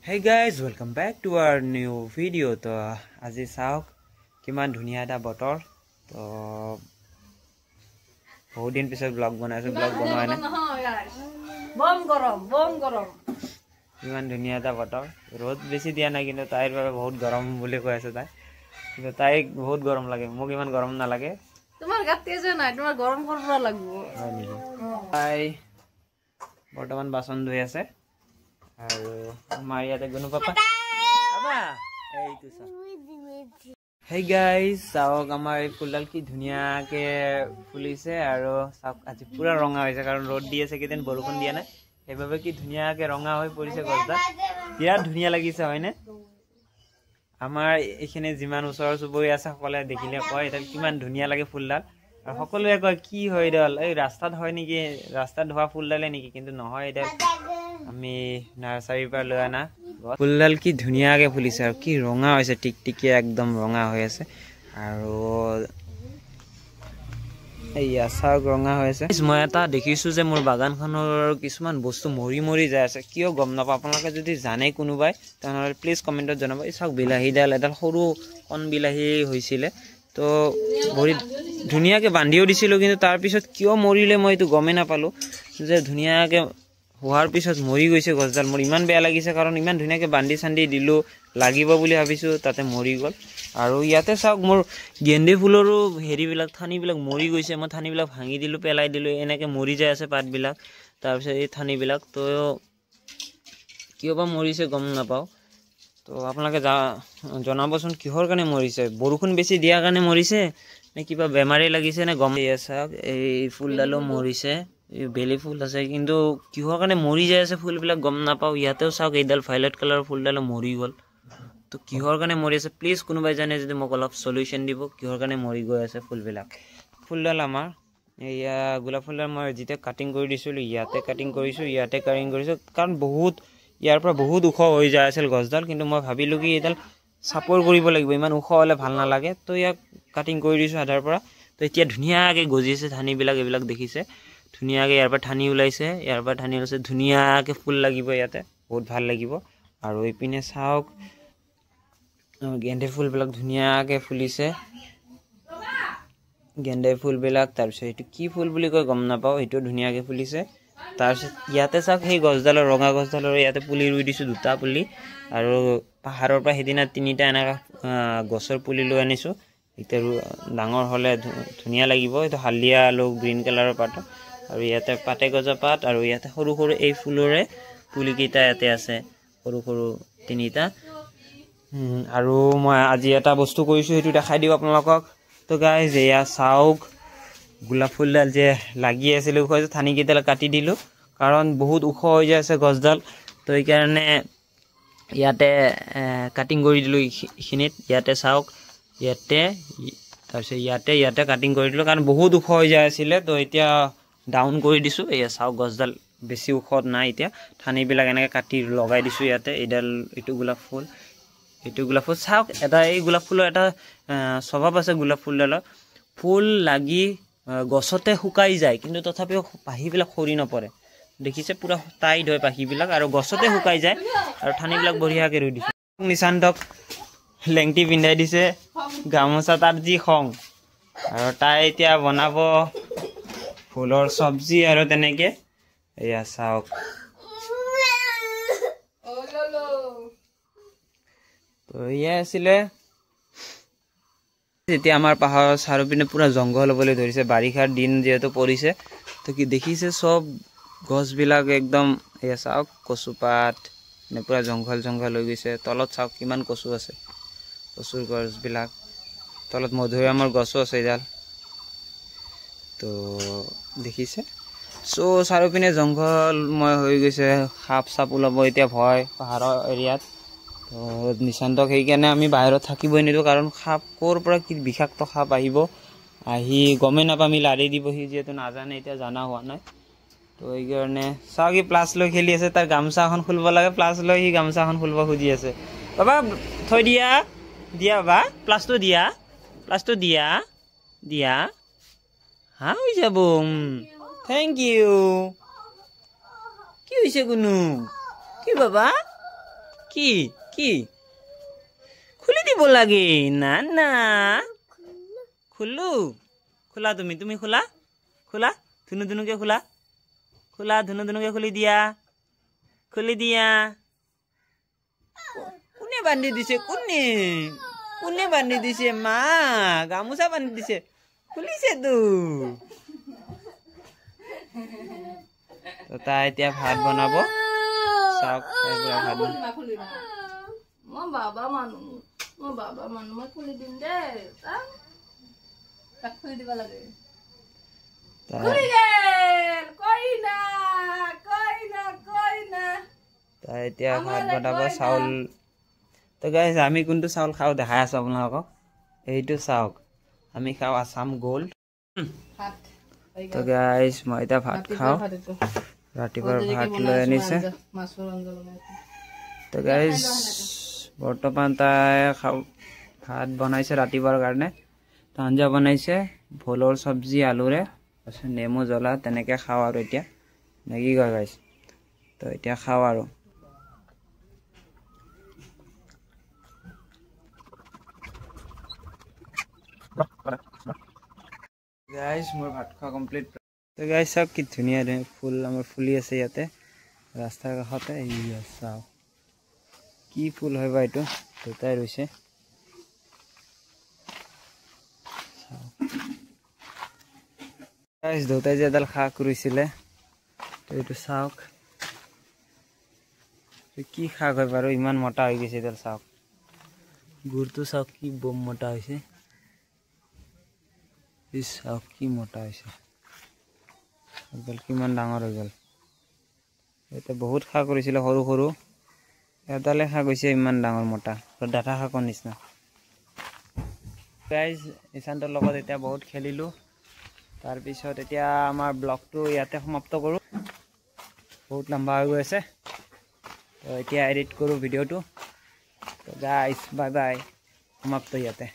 Hey guys, welcome back to our new video. तो আজি চাওক কিমান ধুনিয়া এটা বতৰ তো বহুত দিন পিছত ব্লগ বনাইছো ব্লগ বনোৱা নাই বম গৰম কিমান ধুনিয়া এটা বতৰ ৰ'দ বেছি দিয়া নাই কিন্তু তাইৰ বাবে বহুত গৰম বুলি কৈ আছে তাই কিন্তু তাইক বহুত গৰম লাগে মোক ইমান গৰম নালাগে তোমাৰ গাতে যে নাই তোমাৰ গৰম কৰিব লাগিব তাই বৰ্তমান বাচন ধুই আছে আৰু আমাৰ ইয়াতে গুণু পাপা আবা এইটো চা Hey guys, চাওক আমাৰ এই ফুলডাল কি ধুনিয়াকে ফুলিছে আৰু চাওক আজি পুৰা ৰঙা হৈছে কাৰণ ৰ'দ দি আছে কেদিন বৰষুণ দিয়া নাই সেইবাবে কি ধুনিয়াকে ৰঙা হৈ পৰিছে গছডাল বিৰাট ধুনিয়া লাগিছে হয়নে আমাৰ এইখিনি যিমান ওচৰৰ চুবুৰীয়া আছে সকলে দেখিলে কয় এটা কিমান ধুনিয়া লাগে ফুলডাল আৰু সকলোৱে কয় কি হয় এডাল এই ৰাস্তাত হয় নেকি ৰাস্তাত ধোৱা ফুলডালে নেকি কিন্তু নহয় এডাল আমি নাৰ্সাৰীৰ পৰা লৈ আনা ফুলডাল কি ধুনিয়াকে ফুলিছে আৰু কি ৰঙা হৈছে টিকটিকি একদম ৰঙা হৈ আছে আৰু এই আচাৰ ৰঙা হৈ আছে মই এটা দেখিছো যে মোৰ বাগানখনৰ কিছুমান বস্তু মৰি মৰি যায় আছে কিয় গম নাপাওঁ আপোনালোকে যদি জানে কোনোবাই তেনেহ'লে প্লিজ কমেণ্টত জনাব এই চাওক বিলাহীডাল এডাল সৰু কণ বিলাহী হৈছিলে তো ভৰি ধুনিয়াকে বান্ধিও দিছিলোঁ কিন্তু তাৰপিছত কিয় মৰিলে মই এইটো গমেই নাপালোঁ যে ধুনিয়াকে হোৱাৰ পিছত মৰি গৈছে গছডাল মোৰ ইমান বেয়া লাগিছে কাৰণ ইমান ধুনিয়াকে বান্ধি চান্ধি দিলোঁ লাগিব বুলি ভাবিছোঁ তাতে মৰি গ'ল আৰু ইয়াতে চাওক মোৰ গেন্দে ফুলৰো হেৰিবিলাক ঠানিবিলাক মৰি গৈছে মই ঠানিবিলাক ভাঙি দিলোঁ পেলাই দিলোঁ এনেকৈ মৰি যায় আছে পাতবিলাক তাৰপিছত এই ঠানিবিলাক তো কিয় বা মৰিছে গম নাপাওঁ তো আপোনালোকে জনাবচোন কিহৰ কাৰণে মৰিছে বৰষুণ বেছি দিয়াৰ কাৰণে মৰিছে নে কিবা বেমাৰী লাগিছে নে গম দিয়ে চাওক এই ফুলডালো মৰিছে বেলি ফুল আছে কিন্তু কিহৰ কাৰণে মৰি যায় আছে ফুলবিলাক গম নাপাওঁ ইয়াতেও চাওক এইডাল ভাইলেট কালাৰৰ ফুলডালো মৰি গ'ল তো কিহৰ কাৰণে মৰি আছে প্লিজ কোনোবাই জানে যদি মোক অলপ সলিউশ্যন দিব কিহৰ কাৰণে মৰি গৈ আছে ফুলবিলাক ফুলডাল আমাৰ এয়া গোলাপ ফুলডাল মই যেতিয়া কাটিং কৰি দিছিলোঁ ইয়াতে কাটিং কৰিছোঁ ইয়াতে কাটিং কৰিছোঁ কাৰণ বহুত ইয়াৰ পৰা বহুত ওখ হৈ যায় আছিল গছডাল কিন্তু মই ভাবিলোঁ কি এইডাল চাপৰ কৰিব লাগিব ইমান ওখ হ'লে ভাল নালাগে তো ইয়াক কাটিং কৰি দিছোঁ আধাৰ পৰা তো এতিয়া ধুনীয়াকৈ গজিছে ঠানিবিলাক এইবিলাক দেখিছে ধুনীয়াকৈ ইয়াৰ পৰা ঠানি ওলাইছে ধুনীয়াকৈ ফুল লাগিব ইয়াতে বহুত ভাল লাগিব আৰু এইপিনে চাওক গেন্দে ফুলবিলাক ধুনীয়াকৈ ফুলিছে গেন্দে ফুলবিলাক তাৰপিছত এইটো কি ফুল বুলি কয় গম নাপাওঁ এইটো ধুনীয়াকৈ ফুলিছে তাৰপিছত ইয়াতে চাওক সেই গছডালৰ ৰঙা গছডালৰ ইয়াতে পুলি ৰুই দিছোঁ দুটা পুলি আৰু পাহাৰৰ পৰা সেইদিনা তিনিটা এনেকুৱা গছৰ পুলি লৈ আনিছোঁ এতিয়া ডাঙৰ হ'লে ধুনীয়া লাগিব এইটো হালধীয়া আৰু গ্ৰীণ কালাৰৰ পাত আৰু ইয়াতে পাতে গজা পাত আৰু ইয়াতে সৰু সৰু এই ফুলৰে পুলিকেইটা ইয়াতে আছে সৰু সৰু তিনিটা আৰু মই আজি এটা বস্তু কৰিছোঁ সেইটো দেখাই দিওঁ আপোনালোকক তো গাইজ এয়া চাওক গোলাপ ফুলডাল যে লাগি আছিলে ওখ ঠানিকেইডাল কাটি দিলোঁ কাৰণ বহুত ওখ হৈ যায় আছে গছডাল তো সেইকাৰণে ইয়াতে কাটিং কৰি দিলোঁ এইখিনিত ইয়াতে চাওক ইয়াতে তাৰপিছত ইয়াতে কাটিং কৰি দিলোঁ কাৰণ বহুত ওখ হৈ যায় আছিলে তো এতিয়া ডাউন কৰি দিছোঁ এয়া চাওক গছডাল বেছি ওখত নাই এতিয়া ঠানিবিলাক এনেকৈ কাটি লগাই দিছোঁ ইয়াতে এইটো গোলাপ ফুল চাওক এটা এই গোলাপ ফুলৰ এটা স্বভাৱ আছে গোলাপ ফুলডালৰ ফুল লাগি গছতে শুকাই যায় কিন্তু তথাপিও পাহিবিলাক সৰি নপৰে দেখিছে পুৰা টাইট হয় পাহিবিলাক আৰু গছতে শুকাই যায় আৰু ঠানিবিলাক বঢ়িয়াকৈ ৰুই দিছে নিশান্তক লেংটি পিন্ধাই দিছে গামোচা তাৰ যি খং আৰু তাই এতিয়া বনাব ফুলৰ চব্জি আৰু তেনেকৈ এয়া চাওক তো এয়াই আছিলে এতিয়া আমাৰ পাহাৰৰ চাৰিওপিনে পুৰা জংঘল হ'বলৈ ধৰিছে বাৰিষাৰ দিন যিহেতু পৰিছে তো কি দেখিছে চব গছবিলাক একদম এয়া চাওক কচুপাত মানে পুৰা জংঘল হৈ গৈছে তলত চাওক কিমান কচু আছে কচুৰ গছবিলাক তলত মধুৰিআমৰ গছো আছে এডাল তো দেখিছে চ' চাৰিওপিনে জংঘলময় হৈ গৈছে সাপ চাপ ওলাব এতিয়া ভয় পাহাৰৰ এৰিয়াত তো নিশান্তক সেইকাৰণে আমি বাহিৰত থাকিবই নিদিওঁ কাৰণ সাপ ক'ৰ পৰা কি বিষাক্ত সাপ আহি গমেই নাপায় আমি লাৰি দিবহি যিহেতু নাজানে এতিয়া জনা হোৱা নাই তো সেইকাৰণে চাওক সি প্লাছ লৈ খেলি আছে তাৰ গামোচা এখন খুলিব লাগে প্লাছ লৈ সি গামোচা এখন খুলিব খুজি আছে বাবা থৈ দিয়া বাবা প্লাছটো দিয়া হা হৈ যাব থেংক ইউ কি হৈছে কোনো কি বাবা কি কি খুলি দিব লাগে না না খুলু খোলা তুমি তুমি খোলা খোলা ধুনু ধুনুকে খোলা খোলা ধুনু ধুনুকে খুলি দিয়া কোনে বান্ধি দিছে কোনে কোনে বান্ধি দিছে মা গামোচা বান্ধি দিছে খুলিছে তো তাই এতিয়া ভাত বনাব চাওক তাই পুৰা ভাত মই বাবা মানুহ মই খুলি দিম দেই তাক খুলি দিব লাগে তাই এতিয়া ভাত বনাব চাউল তো গাইজ আমি কোনটো চাউল খাওঁ দেখাই আছো আপোনালোকক এইটো চাওক আমি খাওঁ আছাম গ'ল্ড তো গাইজ মই এতিয়া ভাত খাওঁ ৰাতিপুৱাৰ ভাত লৈ আনিছে তো গাইজ বৰ্তমান তাই ভাত বনাইছে ৰাতিপুৱাৰ কাৰণে তো আঞ্জা বনাইছে ভোলৰ চব্জি আলুৰে তাৰপিছত নেমু জ্বলা তেনেকৈ খাওঁ আৰু এতিয়া নেকি কয় গাইজ তো এতিয়া খাওঁ আৰু গাইজ মোৰ ভাত খোৱা কমপ্লিট তো গাইজ চাওক কি ধুনীয়া ধুনীয়া ফুল আমাৰ ফুলি আছে ইয়াতে ৰাস্তাৰ কাষতে চাওক কি ফুল হয় বা এইটো দেউতাই ৰুইছে গাইজ দেউতাই যে এডাল শাক ৰুইছিলে তো এইটো চাওক কি শাক হয় বাৰু ইমান মোটা হৈ গৈছে এডাল চাওক গুৰটো চাওক কি বম মোটা হৈছে চাওক কি মোটা হৈছে এডাল কিমান ডাঙৰ হৈ গ'ল এতিয়া বহুত শাক কৰিছিলে সৰু সৰু এডালে শাক হৈছে ইমান ডাঙৰ মোটা ডাঠা শাকৰ নিচিনা গাইজ ইশান্তৰ লগত এতিয়া বহুত খেলিলোঁ তাৰপিছত এতিয়া আমাৰ ব্লগটো ইয়াতে সমাপ্ত কৰোঁ বহুত লম্বা হৈ গৈ আছে তো এতিয়া এডিট কৰোঁ ভিডিঅ'টো তো গাইজ বাই বাই সমাপ্ত ইয়াতে